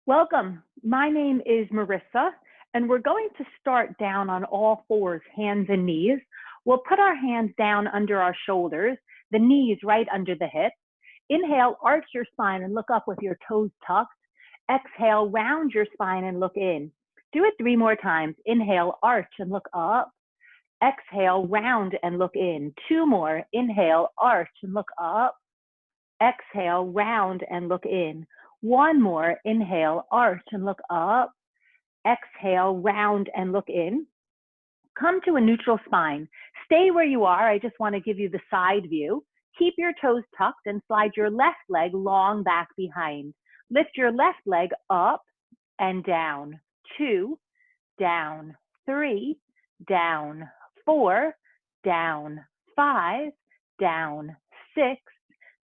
Welcome. My name is Marissa, and we're going to start down on all fours, hands and knees. We'll put our hands down under our shoulders, the knees right under the hips. Inhale, arch your spine and look up with your toes tucked. Exhale, round your spine and look in. Do it 3 more times. Inhale, arch and look up. Exhale, round and look in. 2 more. Inhale, arch and look up. Exhale, round and look in. 1 more. Inhale, arch and look up. Exhale, round and look in. Come to a neutral spine. Stay where you are. I just want to give you the side view. Keep your toes tucked and slide your left leg long back behind. Lift your left leg up and down. 2, down. 3, down. 4, down. 5, down. 6,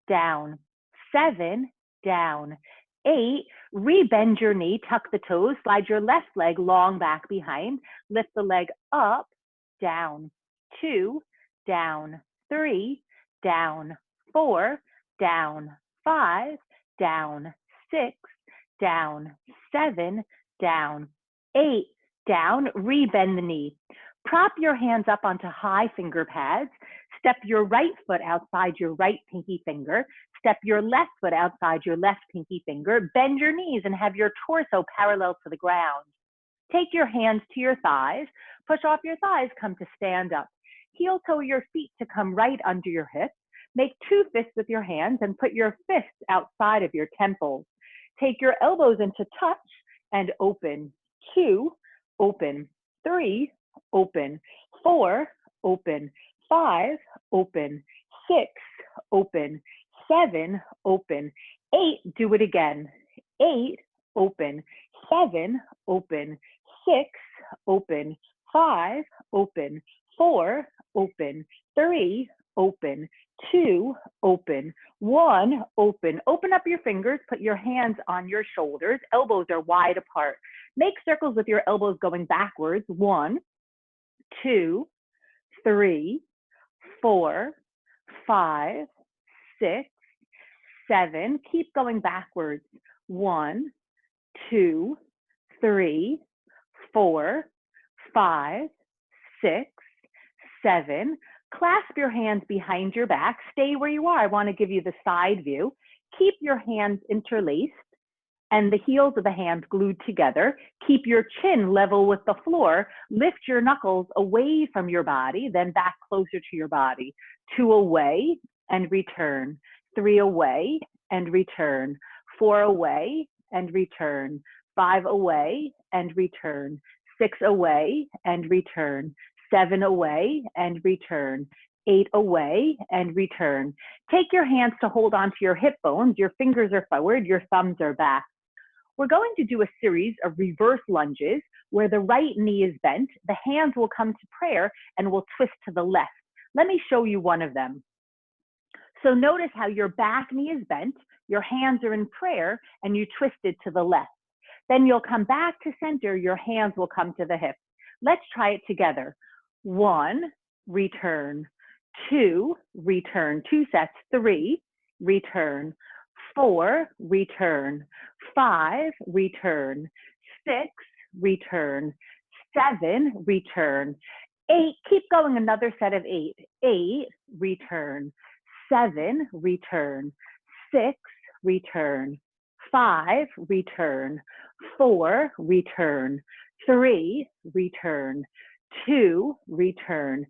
down. 7, down. 8, rebend your knee, tuck the toes, slide your left leg long back behind, lift the leg up, down. 2, down. 3, down. 4, down. 5, down. 6, down. 7, down. 8, down. Rebend the knee. Prop your hands up onto high finger pads. Step your right foot outside your right pinky finger. Step your left foot outside your left pinky finger. Bend your knees and have your torso parallel to the ground. Take your hands to your thighs. Push off your thighs, come to stand up. Heel toe your feet to come right under your hips. Make 2 fists with your hands and put your fists outside of your temples. Take your elbows into touch and open. 2, open. 3, open. 4, open. 5, open. 6, open. 7, open. 8, do it again. 8, open. 7, open. 6, open. 5, open. 4, open. 3, open. 2, open. 1, open. Open up your fingers, put your hands on your shoulders, elbows are wide apart. Make circles with your elbows going backwards. 1, 2, 3, 4, 5, 6, 7. Keep going backwards. 1, 2, 3, 4, 5, 6, 7. Clasp your hands behind your back. Stay where you are. I want to give you the side view. Keep your hands interlaced and the heels of the hands glued together. Keep your chin level with the floor. Lift your knuckles away from your body, then back closer to your body. 2 away and return. 3 away and return. 4 away and return. 5 away and return. 6 away and return. 7 away and return. 8 away and return. Take your hands to hold onto your hip bones. Your fingers are forward, your thumbs are back. We're going to do a series of reverse lunges where the right knee is bent, the hands will come to prayer and will twist to the left. Let me show you one of them. So notice how your back knee is bent, your hands are in prayer, and you twisted to the left. Then you'll come back to center, your hands will come to the hips. Let's try it together. 1, return. 2, return. 2 sets. 3, return. 4, return. 5, return. 6, return. 7, return. 8, keep going, another set of 8. 8, return. 7, return. 6, return. 5, return. 4, return. 3, return. 2, return.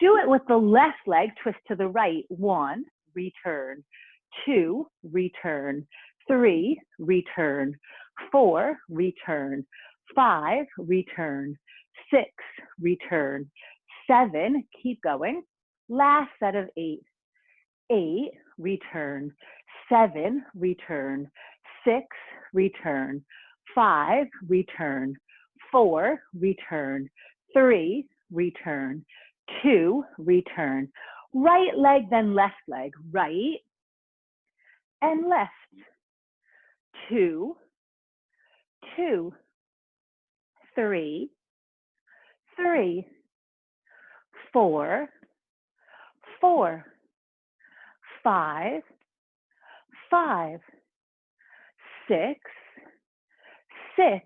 Do it with the left leg, twist to the right. 1, return. 2, return. 3, return. 4, return. 5, return. 6, return. 7, keep going. Last set of 8. 8, return. 7, return. 6, return. 5, return. 4, return. 3, return. 2, return. Right leg, then left leg. Right and left. 2, 2, 3, 3, 4, 4, 5, 5, 6, 6,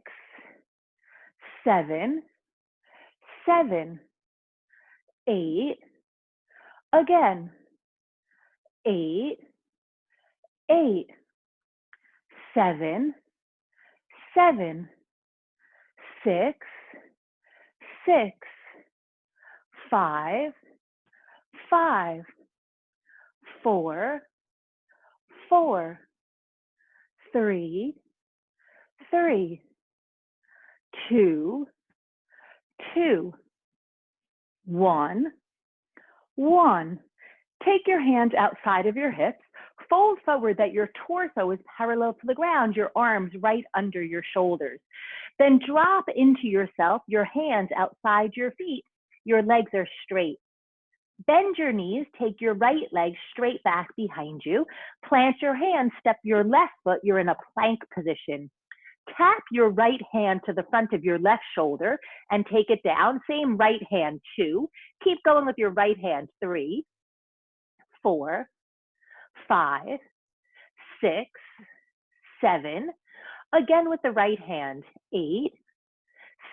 7, 7, 8, again, 8, 8, 7, 7, 6, 6, 5, 5, 4, 4, 3, 3, 2, 2, 1, 1. Take your hands outside of your hips. Fold forward that your torso is parallel to the ground, your arms right under your shoulders. Then drop into yourself, your hands outside your feet. Your legs are straight. Bend your knees, take your right leg straight back behind you. Plant your hands, step your left foot, you're in a plank position. Tap your right hand to the front of your left shoulder and take it down. Same right hand, 2. Keep going with your right hand, 3, 4, 5, 6, 7. Again with the right hand, 8,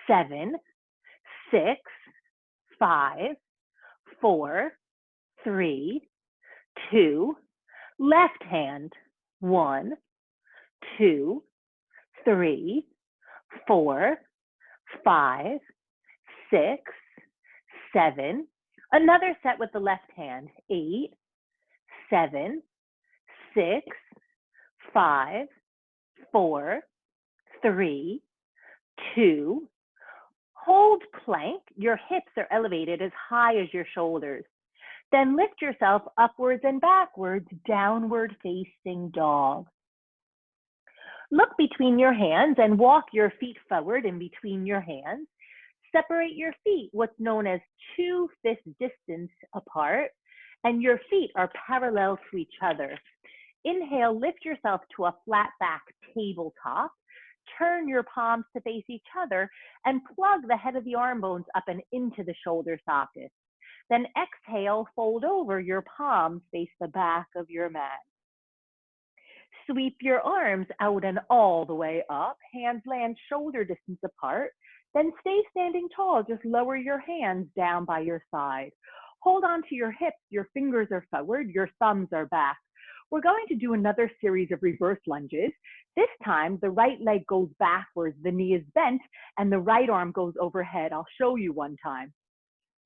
7, 6, 5, 4, 3, 2. Left hand, 1, 2, 3, 4, 5, 6, 7. Another set with the left hand, 8, 7, 6, 5, 4, 3, 2. Hold plank. Your hips are elevated as high as your shoulders. Then lift yourself upwards and backwards, downward facing dog. Look between your hands and walk your feet forward in between your hands. Separate your feet, what's known as 2 fist distance apart, and your feet are parallel to each other. Inhale, lift yourself to a flat back tabletop. Turn your palms to face each other and plug the head of the arm bones up and into the shoulder sockets. Then exhale, fold over, your palms face the back of your mat. Sweep your arms out and all the way up. Hands land shoulder distance apart. Then stay standing tall. Just lower your hands down by your side. Hold on to your hips. Your fingers are forward. Your thumbs are back. We're going to do another series of reverse lunges. This time, the right leg goes backwards, the knee is bent, and the right arm goes overhead. I'll show you one time.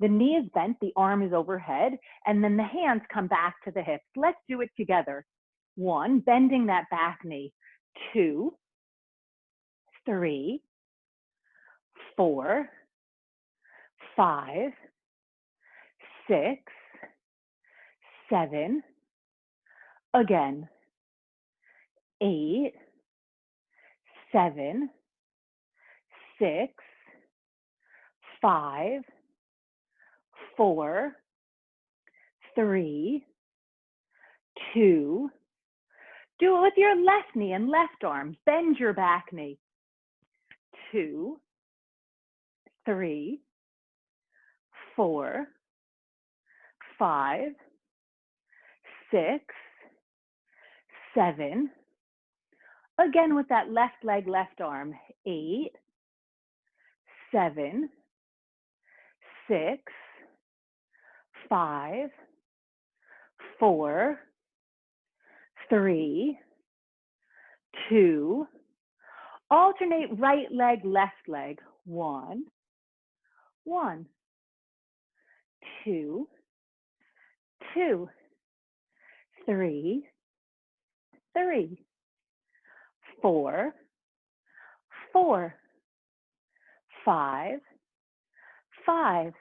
The knee is bent, the arm is overhead, and then the hands come back to the hips. Let's do it together. 1, bending that back knee. 2, 3, 4, 5, 6, 7. Again. 8, 7, 6, 5, 4, 3, 2. Do it with your left knee and left arm. Bend your back knee. 2, 3, 4, 5, 6, 7. Again with that left leg, left arm. 8, 7, 6, 5, 4, 3, 2. Alternate right leg, left leg. 1, 1, 2, 2, 3, 3, 4, 4, 5, 5,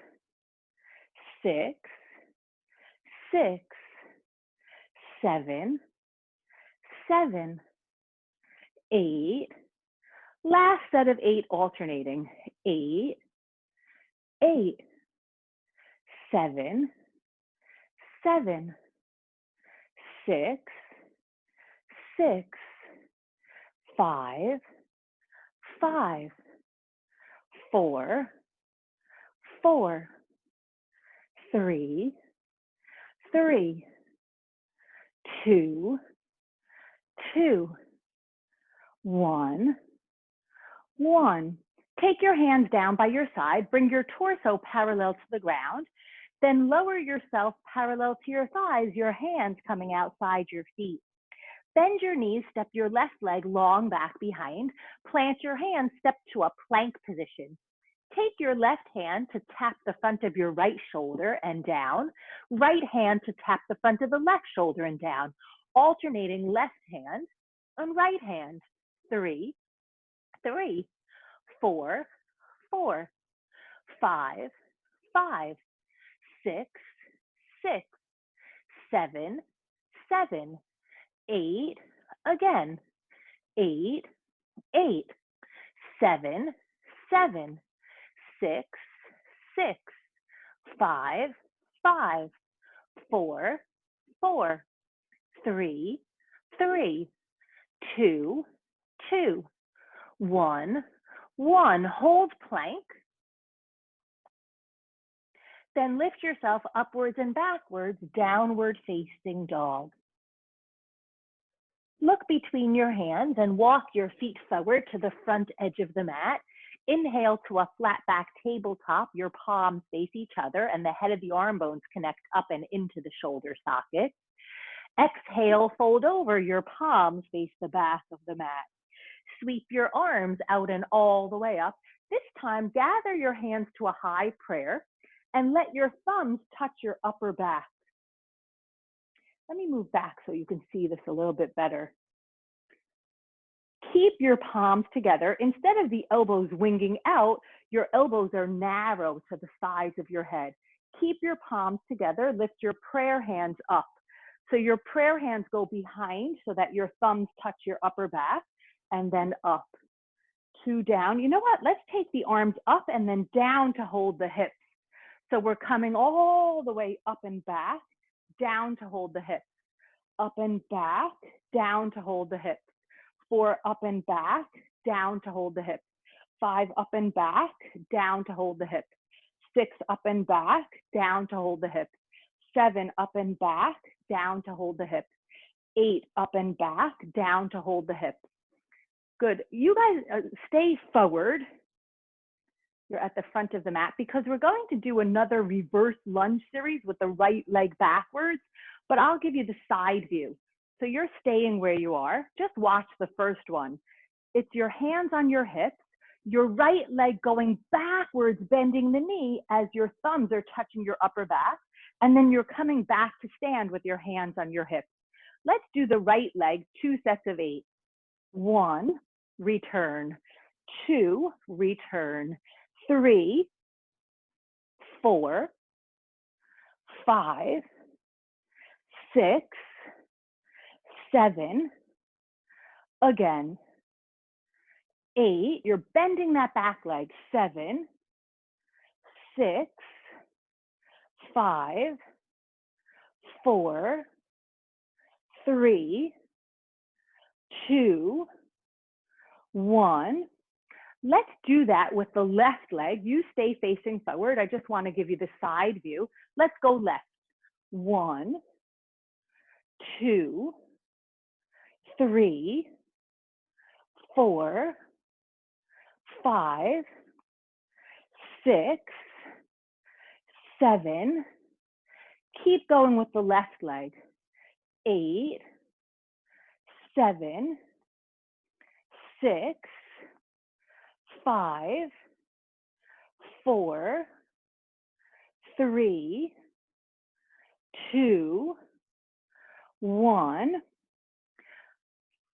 6, 6, 7, 7, 8. Last set of 8 alternating. 8, 8, 7, 7, 6, 6, 5, 5, 4, 4, 3, 3, 2, 2, 1, 1. Take your hands down by your side, bring your torso parallel to the ground, then lower yourself parallel to your thighs, your hands coming outside your feet. Bend your knees, step your left leg long back behind, plant your hands, step to a plank position. Take your left hand to tap the front of your right shoulder and down, right hand to tap the front of the left shoulder and down, alternating left hand and right hand. 3, 3, 4, 4, 5, 5, 6, 6, 7, 7, 8, again, 8, 8, 7, 7, 6, 6, 5, 5, 4, 4, 3, 3, 2, 2, 1, 1. Hold plank. Then lift yourself upwards and backwards, downward facing dog. Look between your hands and walk your feet forward to the front edge of the mat. Inhale to a flat back tabletop. Your palms face each other and the head of the arm bones connect up and into the shoulder socket. Exhale, fold over. Your palms face the back of the mat. Sweep your arms out and all the way up. This time, gather your hands to a high prayer and let your thumbs touch your upper back. Let me move back so you can see this a little bit better. Keep your palms together. Instead of the elbows winging out, your elbows are narrow to the sides of your head. Keep your palms together. Lift your prayer hands up. So your prayer hands go behind so that your thumbs touch your upper back, and then up. 2 down. You know what? Let's take the arms up and then down to hold the hips. So we're coming all the way up and back, down to hold the hips. Up and back, down to hold the hips. 4 up and back, down to hold the hips. 5 up and back, down to hold the hips. 6 up and back, down to hold the hips. 7 up and back, down to hold the hips. 8 up and back, down to hold the hips. Good. You guys stay forward. You're at the front of the mat because we're going to do another reverse lunge series with the right leg backwards, but I'll give you the side view. So you're staying where you are. Just watch the first one. It's your hands on your hips, your right leg going backwards, bending the knee as your thumbs are touching your upper back, and then you're coming back to stand with your hands on your hips. Let's do the right leg, 2 sets of 8. 1, return. 2, return. 3, 4, 5, 6, 7, again, 8, you're bending that back leg, 7, 6, 5, 4, 3, 2, 1. Let's do that with the left leg. You stay facing forward. I just want to give you the side view. Let's go left. 1, 2, 3, 4, 5, 6, 7. Keep going with the left leg. 8, 7, 6, 5, 4, 3, 2, 1.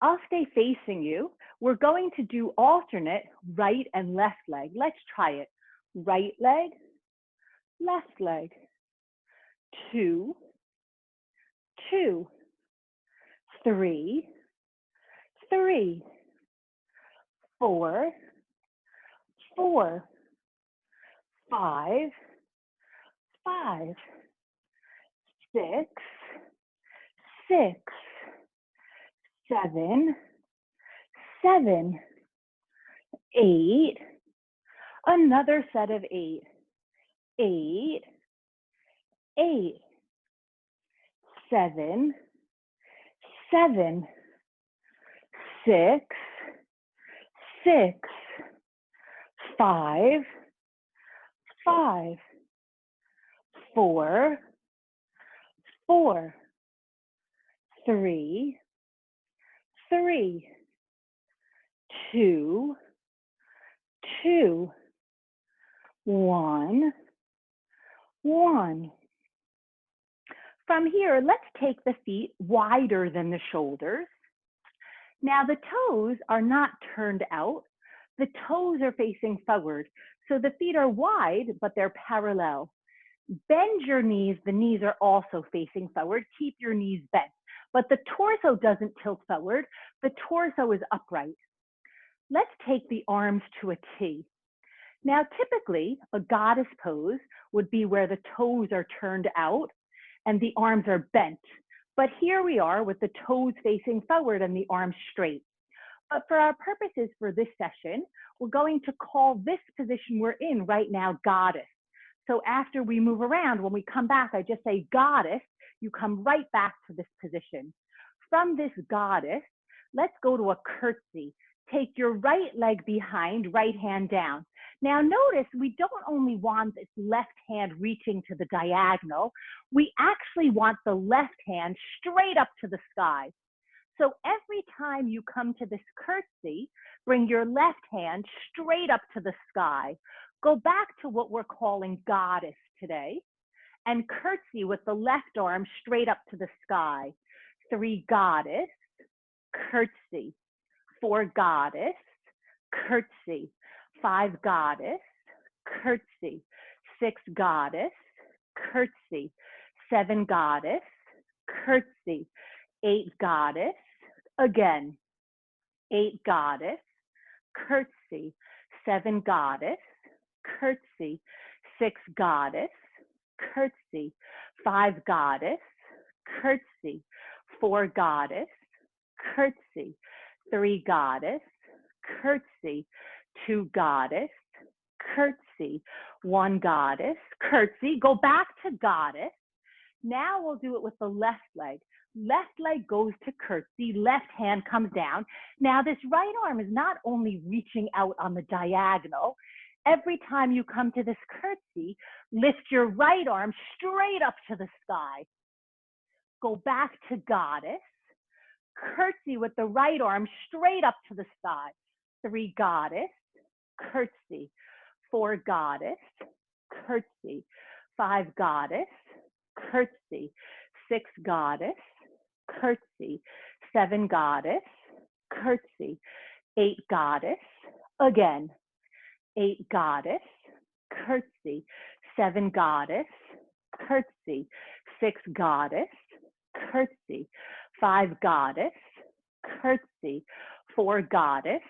I'll stay facing you. We're going to do alternate right and left leg. Let's try it. Right leg, left leg. 2, 2, 3, 3, 4, 4, 5, 5, 6, 6, 7, 7, 8, another set of 8, 8, 8, 7, 7, 6, 6, 5, 5, 4, 4, 3, 3, 2, 2, 1, 1. From here, let's take the feet wider than the shoulders. Now the toes are not turned out. The toes are facing forward. So the feet are wide, but they're parallel. Bend your knees. The knees are also facing forward. Keep your knees bent. But the torso doesn't tilt forward. The torso is upright. Let's take the arms to a T. Now, typically, a goddess pose would be where the toes are turned out and the arms are bent. But here we are with the toes facing forward and the arms straight. But for our purposes for this session, we're going to call this position we're in right now goddess. So after we move around, when we come back, I just say goddess, you come right back to this position. From this goddess, let's go to a curtsy. Take your right leg behind, right hand down. Now notice we don't only want this left hand reaching to the diagonal, we actually want the left hand straight up to the sky. So every time you come to this curtsy, bring your left hand straight up to the sky. Go back to what we're calling goddess today and curtsy with the left arm straight up to the sky. 3, goddess, curtsy. 4, goddess, curtsy. 5, goddess, curtsy. 6, goddess, curtsy. 7, goddess, curtsy. 8, goddess, again. 8, goddess, curtsy. 7, goddess, curtsy. 6, goddess, curtsy. 5, goddess, curtsy. 4, goddess, curtsy. 3, goddess, curtsy. 2, goddess, curtsy. 1, goddess, curtsy. Go back to goddess. Now we'll do it with the left leg. Left leg goes to curtsy, left hand comes down. Now this right arm is not only reaching out on the diagonal, every time you come to this curtsy, lift your right arm straight up to the sky. Go back to goddess. Curtsy with the right arm straight up to the sky. 3, goddess, curtsy. 4, goddess, curtsy. 5, goddess, curtsy. 6, goddess, curtsy. 7, goddess, curtsy. 8, goddess, again. 8, goddess, curtsy. 7, goddess, curtsy. 6, goddess, curtsy. 5, goddess, curtsy. 4, goddess,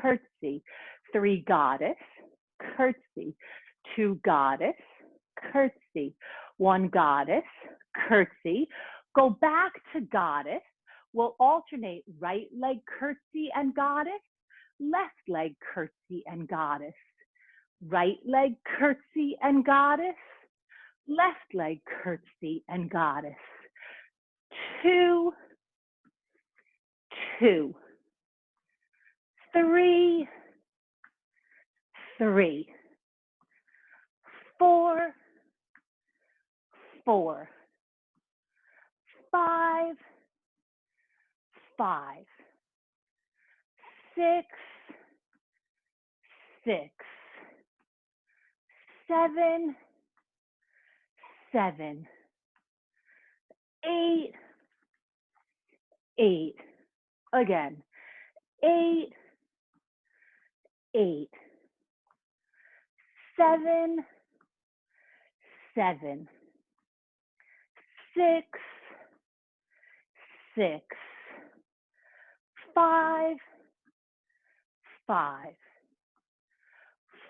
curtsy. 3, goddess, curtsy. 2, goddess, curtsy. 1, goddess, curtsy. Go back to goddess. We'll alternate right leg curtsy and goddess, left leg curtsy and goddess. Right leg curtsy and goddess, left leg curtsy and goddess. 2, 2. 3, 3. 4, 4. 5, 5. 6, 6. 7, 7. 8, 8. Again. 8, 8. 7, 7. 6, 6. 5, 5.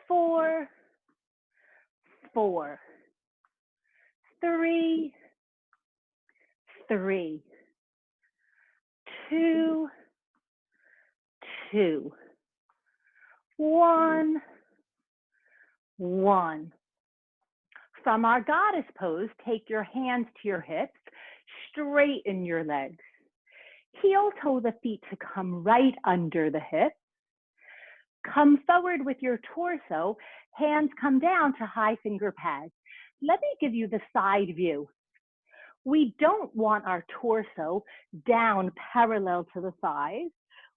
4, 4. 3, 3. 2, 2. 1, 1. From our goddess pose, take your hands to your hips, straighten your legs. Heel toe the feet to come right under the hips. Come forward with your torso, hands come down to high finger pads. Let me give you the side view. We don't want our torso down parallel to the thighs.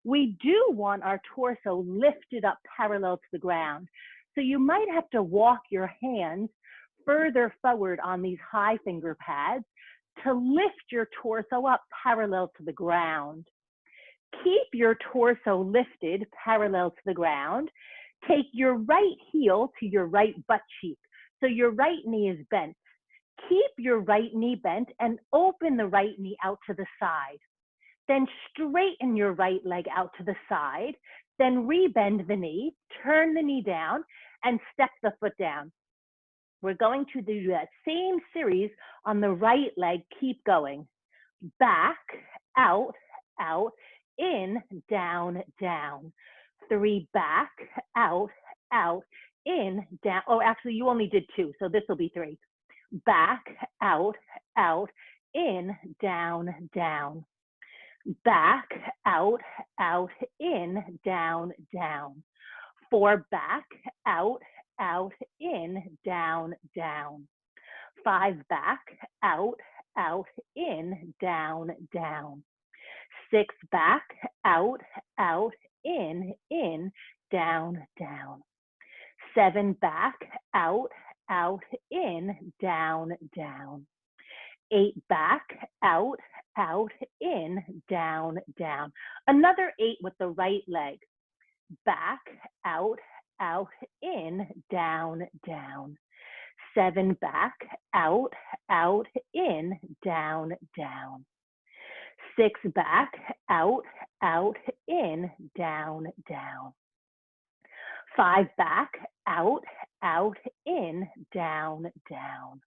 We do want our torso lifted up parallel to the ground. So you might have to walk your hands further forward on these high finger pads to lift your torso up parallel to the ground. Keep your torso lifted parallel to the ground. Take your right heel to your right butt cheek. So your right knee is bent. Keep your right knee bent and open the right knee out to the side. Then straighten your right leg out to the side. Then rebend the knee, turn the knee down, and step the foot down. We're going to do that same series on the right leg. Keep going. Back, out, out, in, down, down. 3, back, out, out, in, down. Oh, actually, you only did 2, so this will be 3. Back, out, out, in, down, down. Back, out, out, in, down, down. 4, back, out, out, in, down, down. 5, back, out, out, in, down, down. 6, back, out, out, in, down, down. 7, back, out, out, in, down, down. 8, back, out, out, in, down, down. Another 8 with the right leg. Back, out, out, in, down, down. 7, back, out, out, in, down, down. 6, back, out, out, in, down, down. 5, back, out, out, in, down, down.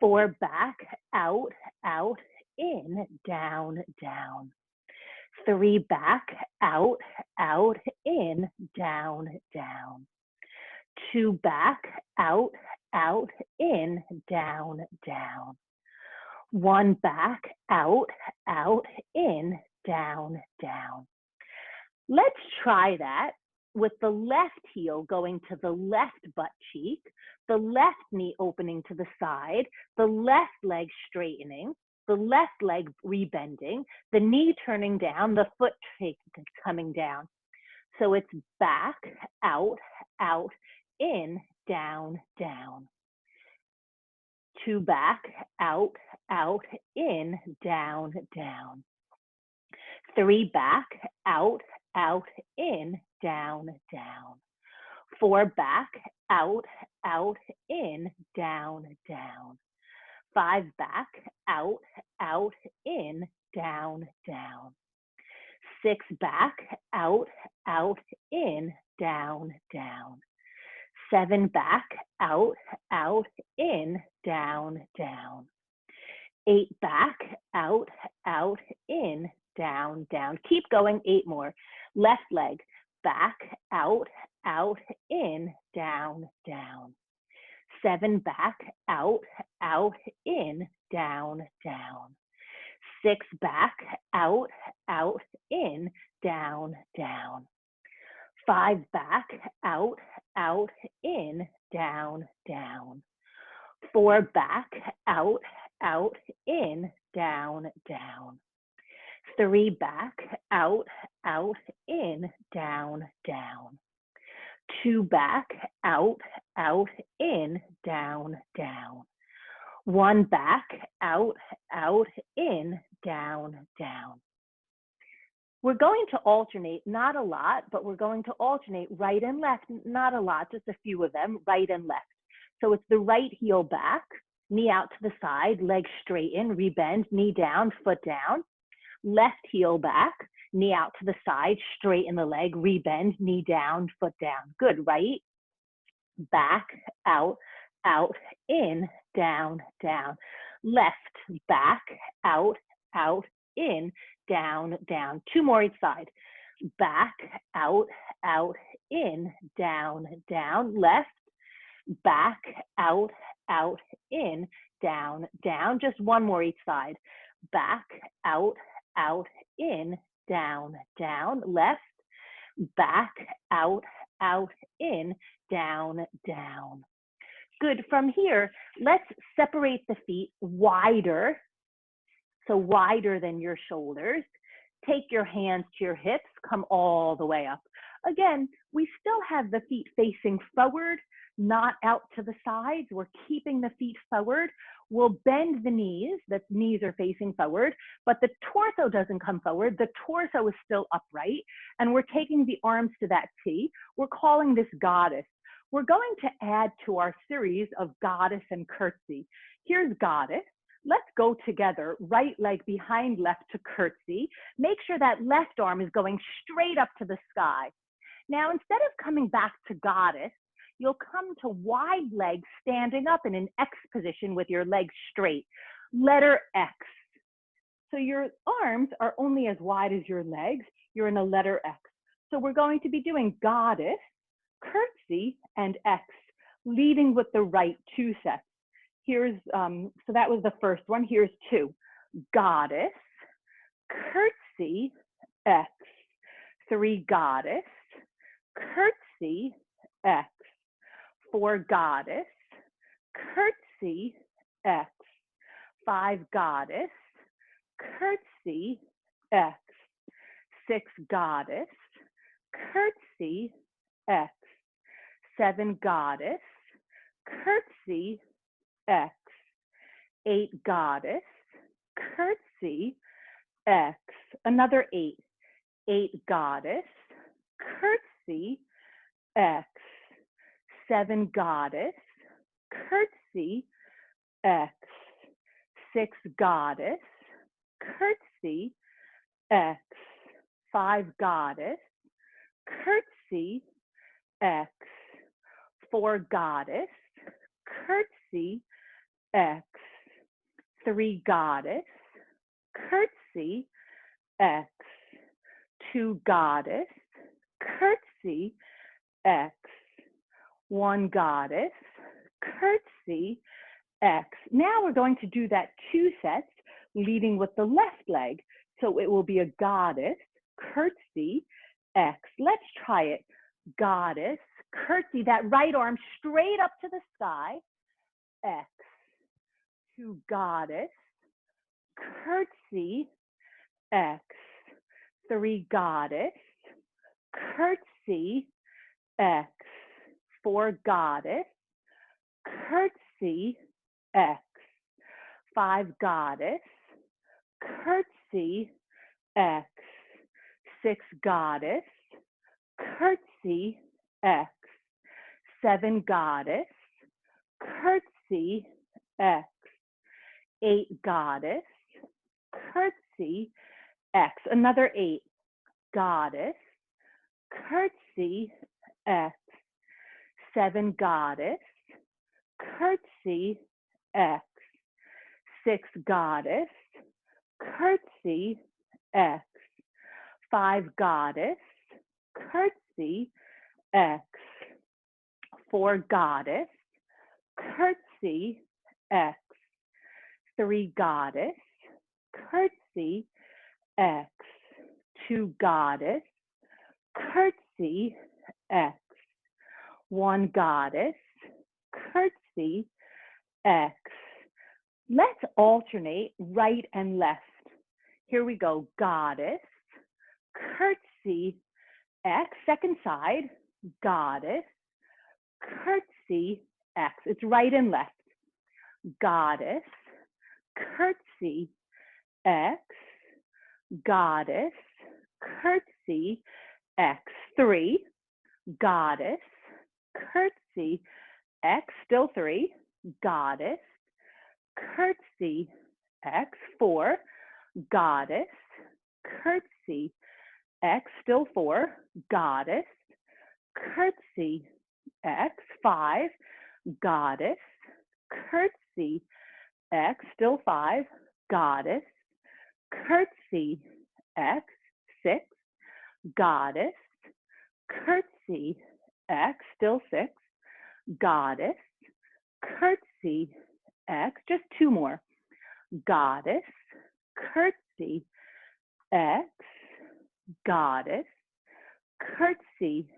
4, back, out, out, in, down, down. 3, back, out, out, in, down, down. 2, back, out, out, in, down, down. 1, back, out, out, in, down, down. Let's try that with the left heel going to the left butt cheek, the left knee opening to the side, the left leg straightening, the left leg rebending, the knee turning down, the foot coming down. So it's back, out, out, in, down, down. 2, back, out, out, in, down, down. 3, back, out, out, in, down, down. 4, back, out, out, in, down, down. 5, back, out, out, in, down, down. 6, back, out, out, in, down, down. 7, back, out, out, in, down, down. 8, back, out, out, in, down, down. Keep going, 8 more. Left leg, back, out, out, in, down, down. 7, back, out, out, in, down, down. 6, back, out, out, in, down, down. 5, back, out, out, in, down, down. 4, back, out, out, in, down, down. 3, back, out, out, in, down, down. 2, back, out, out, in, down, down. 1, back, out, out, in, down, down. We're going to alternate, not a lot, but we're going to alternate right and left, not a lot, just a few of them, right and left. So it's the right heel back, knee out to the side, leg straighten, rebend, knee down, foot down. Left heel back, knee out to the side, straighten the leg, rebend, knee down, foot down. Good, right? Back, out, out, in, down, down. Left, back, out, out, in, down, down. 2 more each side. Back, out, out, in, down, down. Left, back, out, out, in, down, down. Just 1 more each side. Back, out, out, in, down, down. Left, back, out, out, in, down, down. Good. From here, let's separate the feet wider, so wider than your shoulders. Take your hands to your hips, come all the way up. Again, we still have the feet facing forward, not out to the sides. We're keeping the feet forward. We'll bend the knees are facing forward, but the torso doesn't come forward. The torso is still upright, and we're taking the arms to that T. We're calling this goddess. We're going to add to our series of goddess and curtsy. Here's goddess. Let's go together, right leg behind left to curtsy. Make sure that left arm is going straight up to the sky. Now, instead of coming back to goddess, you'll come to wide legs standing up in an X position with your legs straight. Letter X. So your arms are only as wide as your legs. You're in a letter X. So we're going to be doing goddess, curtsy, and X, leading with the right 2 sets. Here's, so that was the first one. Here's 2. Goddess, curtsy, X. 3, goddess, curtsy, X. 4, goddess, curtsy, X. 5, goddess, curtsy, X. 6, goddess, curtsy, X. 7, goddess, curtsy, X. 8, goddess, curtsy, X. Another 8. 8, goddess, curtsy, X. 7, goddess, curtsy, X. 6, goddess, curtsy, X. 5, goddess, curtsy, X. 4, goddess, curtsy, X. 3, goddess, curtsy, X. 2, goddess, curtsy, X. 1, goddess, curtsy, X. Now we're going to do that 2 sets, leading with the left leg. So it will be a goddess, curtsy, X. Let's try it. Goddess, curtsy, that right arm straight up to the sky, X. 2, goddess, curtsy, X. 3, goddess, curtsy, X. 4, goddess, curtsy, X. 5, goddess, curtsy, X. 6, goddess, curtsy, X. 7, goddess, curtsy, X. 8, goddess, curtsy, X. Another 8, goddess, curtsy, X. 7, goddess, curtsy, X. 6, goddess, curtsy, X. 5, goddess, curtsy, X. 4, goddess, curtsy, X. 3, goddess, curtsy, X. 2, goddess, curtsy, X. 1, goddess, curtsy, X. Let's alternate right and left. Here we go. Goddess, curtsy, X. Second side, goddess, curtsy, X. It's right and left. Goddess, curtsy, X. Goddess, curtsy, X. 3, goddess, curtsy, X. Still 3, goddess, curtsy, X. 4, goddess, curtsy, X. Still 4, goddess, curtsy, X. 5, goddess, curtsy, X. Still 5, goddess, curtsy, X. 6, goddess, curtsy, X. Still 6, goddess, curtsy, X. Just 2 more. Goddess, curtsy, X. Goddess, curtsy,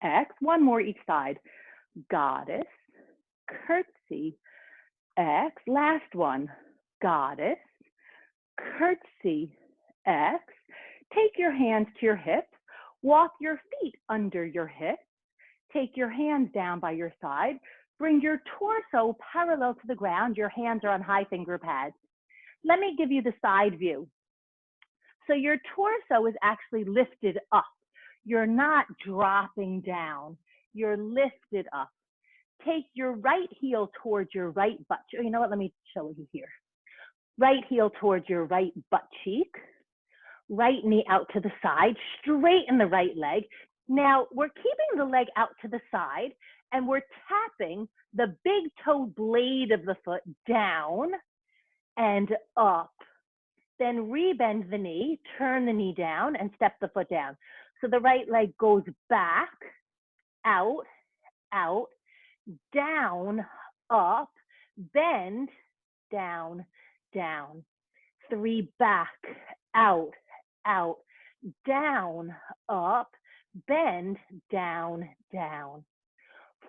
X. One more each side. Goddess, curtsy, X. Last one. Goddess, curtsy, X. Take your hands to your hips. Walk your feet under your hips. Take your hands down by your side. Bring your torso parallel to the ground. Your hands are on high finger pads. Let me give you the side view. So your torso is actually lifted up. You're not dropping down. You're lifted up. Take your right heel towards your right butt. You know what? Let me show you here. Right heel towards your right butt cheek. Right knee out to the side. Straighten the right leg. Now, we're keeping the leg out to the side, and we're tapping the big toe blade of the foot down and up. Then rebend the knee, turn the knee down, and step the foot down. So the right leg goes back, out, out, down, up, bend, down, down. 3 back, out, out, down, up, bend, down, down.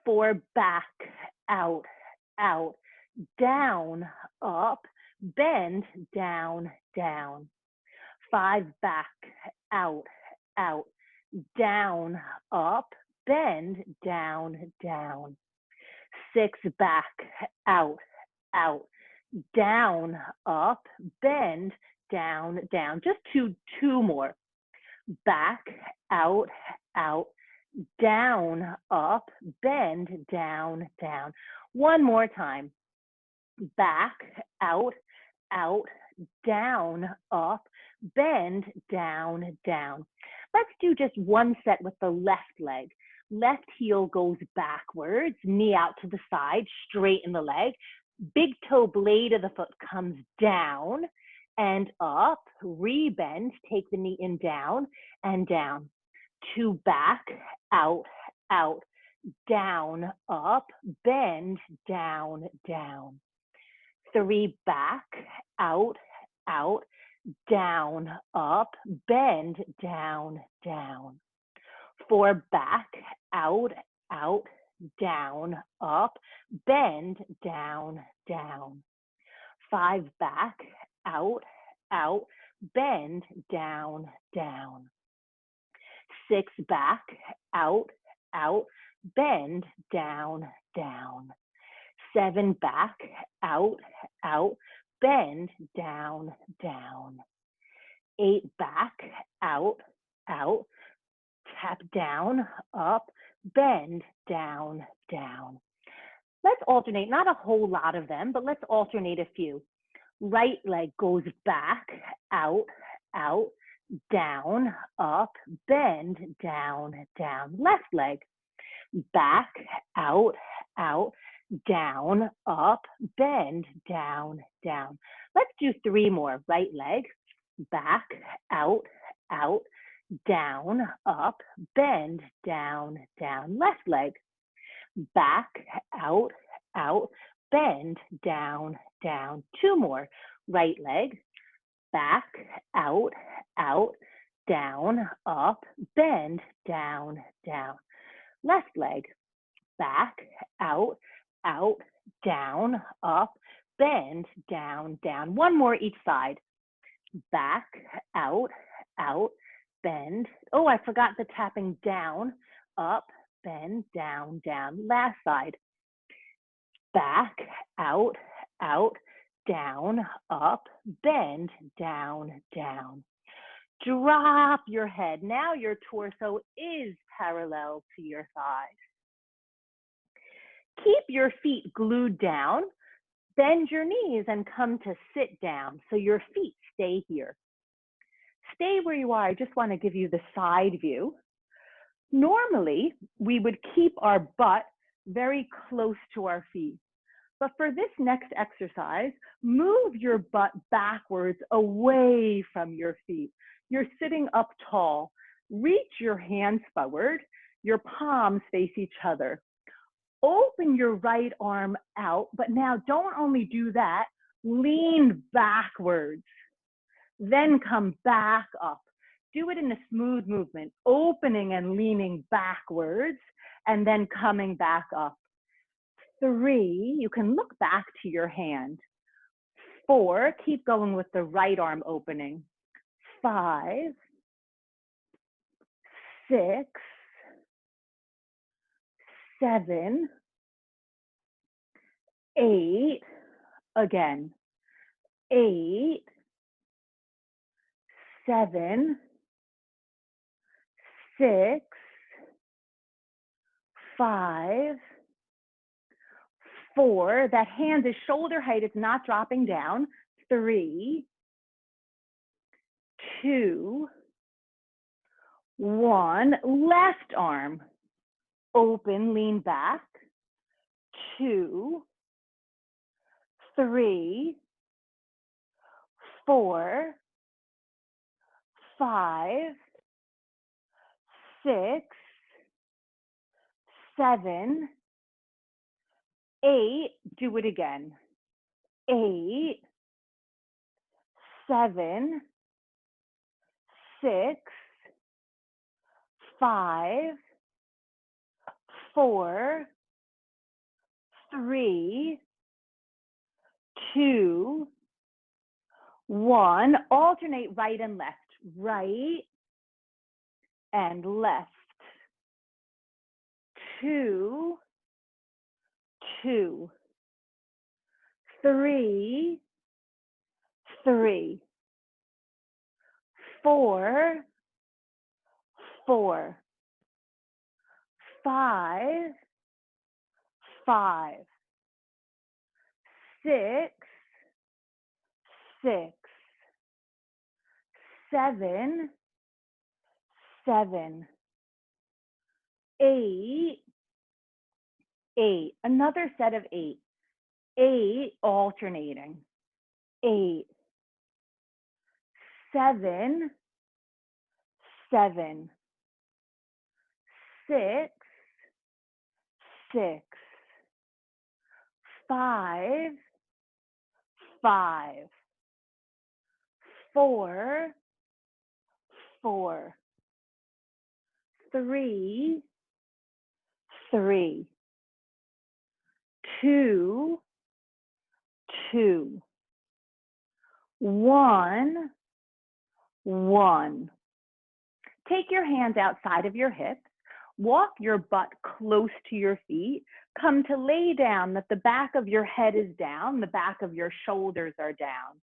4 back, out, out, down, up, bend, down, down. 5 back, out, out, down, up, bend, down, down. 6 back, out, out, down, up, bend, down, down. Just two more. Back, out, out, down, up, bend, down, down. One more time. Back, out, out, down, up, bend, down, down. Let's do just one set with the left leg. Left heel goes backwards, knee out to the side, straighten the leg. Big toe blade of the foot comes down and up, rebend, take the knee in down and down. 2 back, out, out, down, up, bend, down, down. 3 back, out, out, down, up, bend, down, down. 4 back, out, out, down, up, bend, down, down. 5 back, out, out, bend, down, down. 6 back, out, out, bend, down, down. 7 back, out, out, bend, down, down. 8 back, out, out, tap down, up, bend, down, down. Let's alternate, not a whole lot of them, but let's alternate a few. Right leg goes back, out, out, down, up, bend, down, down. Left leg, back, out, out, down, up, bend, down, down. Let's do 3 more. Right leg, back, out, out, down, up, bend, down, down. Left leg, back, out, out, bend, down, down. 2 more. Right leg, back, out, out, down, up, bend, down, down. Left leg, back, out, out, down, up, bend, down, down. 1 more each side. Back, out, out, bend. Oh, I forgot the tapping down, up, bend, down, down. Last side. Back, out, out, down, up, bend, down, down. Drop your head. Now your torso is parallel to your thighs. Keep your feet glued down. Bend your knees and come to sit down so your feet stay here. Stay where you are. I just want to give you the side view. Normally, we would keep our butt very close to our feet. But for this next exercise, move your butt backwards away from your feet. You're sitting up tall. Reach your hands forward. Your palms face each other. Open your right arm out, but now don't only do that, lean backwards. Then come back up. do it in a smooth movement, opening and leaning backwards and then coming back up. 3, you can look back to your hand. 4, keep going with the right arm opening. 5, 6, 7, 8, again. 8, 7, 6, 5, 4. That hand is shoulder height, it's not dropping down. 3, 2, 1. Left arm, open, lean back. 2, 3, 4, 5, 6, 7, 8. Do it again. 8, 7, 6, 5, 4, 3, 2, 1. Alternate right and left. Right and left. 2, 2, 3, 3, 4, 4, 5, 5, 6, 6, 7, 7, 8, 8. Another set of 8. 8 alternating. 8, 7, 7, 6, 6, 5, 5, 4, 4, 3, 3, 2, 2, 1, 1. Take your hands outside of your hips. Walk your butt close to your feet. Come to lay down that the back of your head is down, the back of your shoulders are down.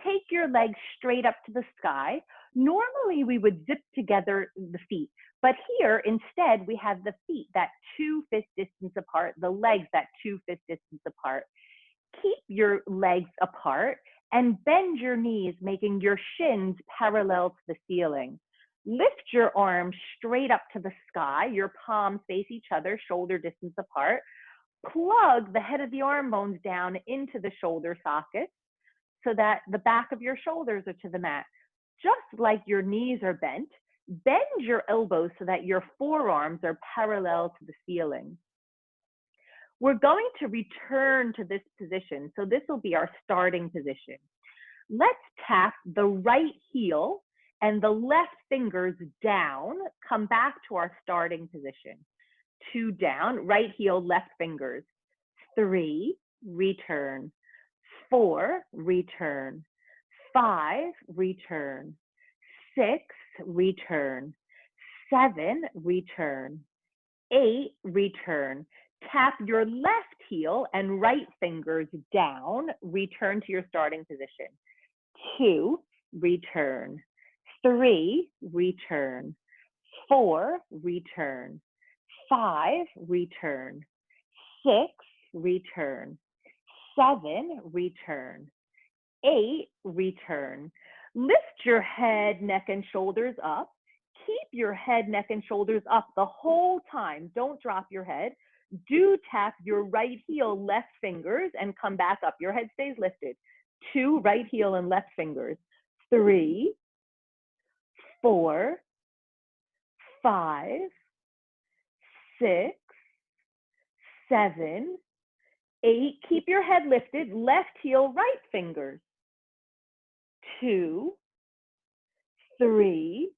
Take your legs straight up to the sky. Normally we would zip together the feet, but here instead we have the feet that 2 fist distance apart, the legs that 2 fist distance apart. Keep your legs apart and bend your knees, making your shins parallel to the ceiling. Lift your arms straight up to the sky. Your palms face each other, shoulder distance apart. Plug the head of the arm bones down into the shoulder sockets so that the back of your shoulders are to the mat. Just like your knees are bent, bend your elbows so that your forearms are parallel to the ceiling. We're going to return to this position. So this will be our starting position. Let's tap the right heel and the left fingers down, come back to our starting position. 2 down, right heel, left fingers. 3, return. 4, return. 5, return. 6, return. 7, return. 8, return. Tap your left heel and right fingers down, return to your starting position. 2, return. 3, return. 4, return. 5, return. 6, return. 7, return. 8, return. Lift your head, neck, and shoulders up. Keep your head, neck, and shoulders up the whole time. Don't drop your head. Do tap your right heel, left fingers, and come back up. Your head stays lifted. 2, right heel and left fingers. 3, 4, 5, 6, 7, 8. Keep your head lifted. Left heel, right fingers. 2, 3,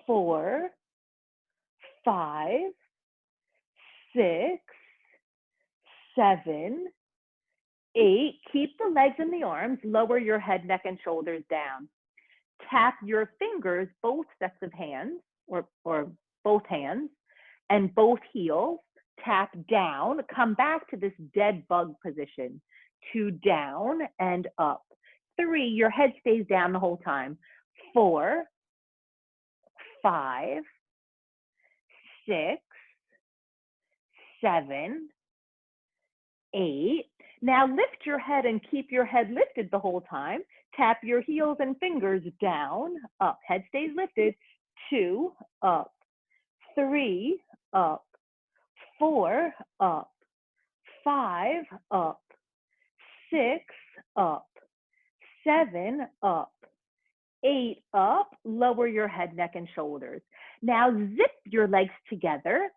4, 5, 6, 7, 8. Keep the legs and the arms. Lower your head, neck, and shoulders down. Tap your fingers, both sets of hands, or both hands, and both heels. Tap down. Come back to this dead bug position. 2, down and up. 3, your head stays down the whole time. 4, 5, 6, 7, 8. Now lift your head and keep your head lifted the whole time. Tap your heels and fingers down, up. Head stays lifted. 2, up. 3, up. 4, up. 5, up. 6, up. 7, up. 8, up. Lower your head, neck, and shoulders. Now zip your legs together,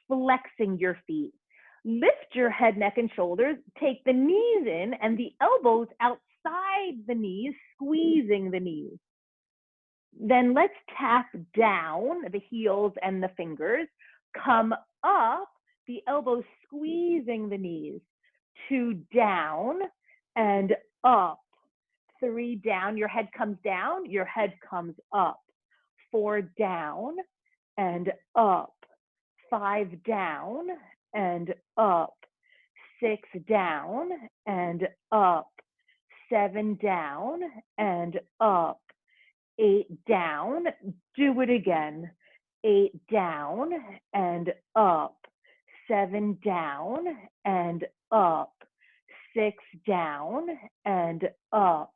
flexing your feet. Lift your head, neck, and shoulders. Take the knees in and the elbows outside the knees, squeezing the knees. Then let's tap down the heels and the fingers. Come up, the elbows squeezing the knees. 2, down and up. 3, down, your head comes down, your head comes up. 4, down and up. 5, down and up. 6, down and up. 7, down and up. 8, down, do it again. 8, down and up. 7, down and up. 6, down and up.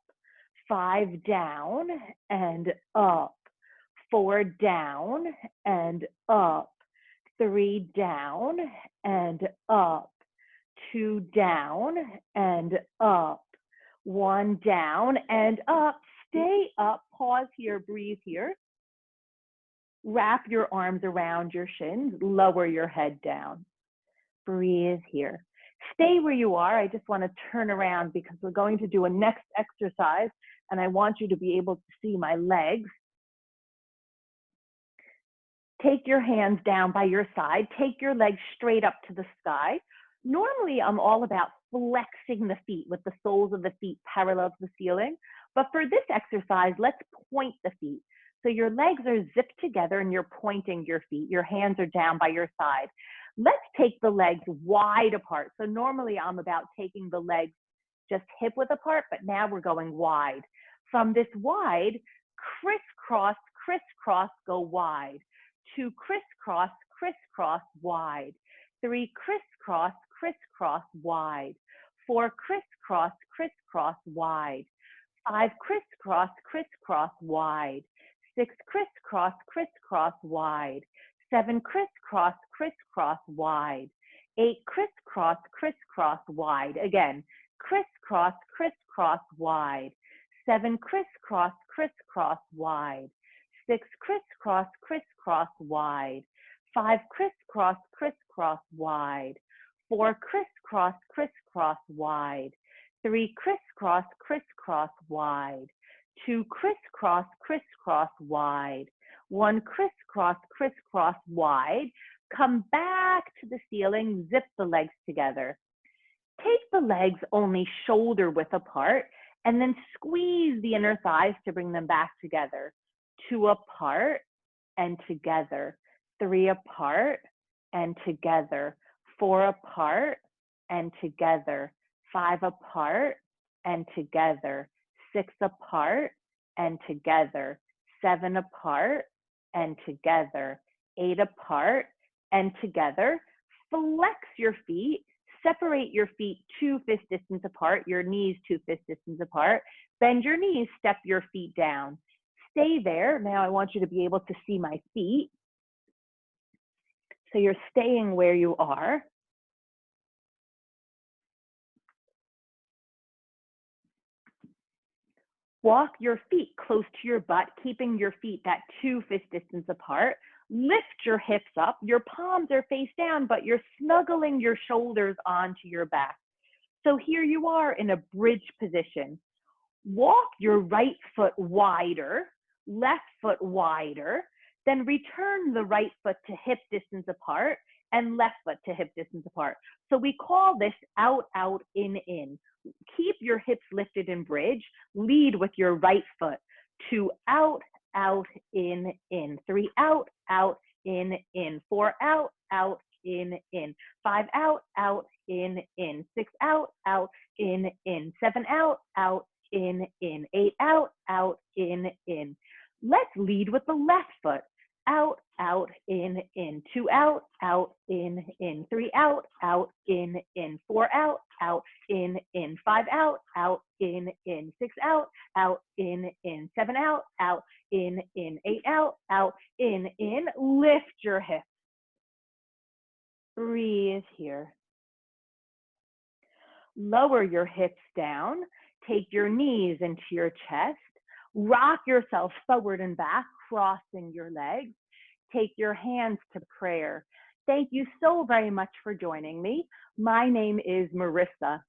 5, down and up. 4, down and up. 3, down and up. 2, down and up. 1, down and up. Stay up, pause here, breathe here. Wrap your arms around your shins, lower your head down. Breathe here. Stay where you are. I just want to turn around because we're going to do a next exercise and I want you to be able to see my legs. Take your hands down by your side. Take your legs straight up to the sky. Normally, I'm all about flexing the feet with the soles of the feet parallel to the ceiling. But for this exercise, let's point the feet. So your legs are zipped together and you're pointing your feet. Your hands are down by your side. Let's take the legs wide apart. So normally I'm about taking the legs just hip width apart, but now we're going wide. From this wide, crisscross, crisscross, go wide. 2, crisscross, crisscross, wide. 3, crisscross, crisscross, wide. 4, crisscross, crisscross, wide. 5, crisscross, crisscross, wide. 6, crisscross, crisscross, wide. 7, crisscross, crisscross, wide. 8, crisscross, crisscross, wide. Again, crisscross, crisscross, wide. 7, crisscross, crisscross, wide. 6, crisscross, crisscross, wide. 5, crisscross, crisscross, wide. 4, crisscross, crisscross, wide. 3, crisscross, crisscross, wide. 2, crisscross, crisscross, wide. 1, crisscross, crisscross, wide. Come back to the ceiling, zip the legs together. Take the legs only shoulder width apart and then squeeze the inner thighs to bring them back together. 2 apart and together. 3 apart and together. 4 apart and together. 5 apart and together. 6 apart and together. 7 apart and together. 8 apart and together. Flex your feet. Separate your feet 2 fist distance apart, your knees 2 fist distance apart. Bend your knees, step your feet down. Stay there. Now I want you to be able to see my feet. So you're staying where you are. Walk your feet close to your butt, keeping your feet that 2 fist distance apart. Lift your hips up. Your palms are face down, but you're snuggling your shoulders onto your back. So here you are in a bridge position. Walk your right foot wider, left foot wider. Then return the right foot to hip distance apart and left foot to hip distance apart. So we call this out, out, in. Keep your hips lifted and bridge. Lead with your right foot. 2 out, out, in. 3 out, out, in. 4 out, out, in. 5 out, out, in. 6 out, out, in. 7 out, out, in. 8 out, out, in. Let's lead with the left foot. Out, out, in. 2 out, out, in. 3 out, out, in. 4 out, out, in. 5 out, out, in. 6 out, out, in. 7 out, out, in. 8 out, out, in. Lift your hips. Breathe here. Lower your hips down. Take your knees into your chest. Rock yourself forward and back, crossing your legs. Take your hands to prayer. Thank you so very much for joining me. My name is Marissa.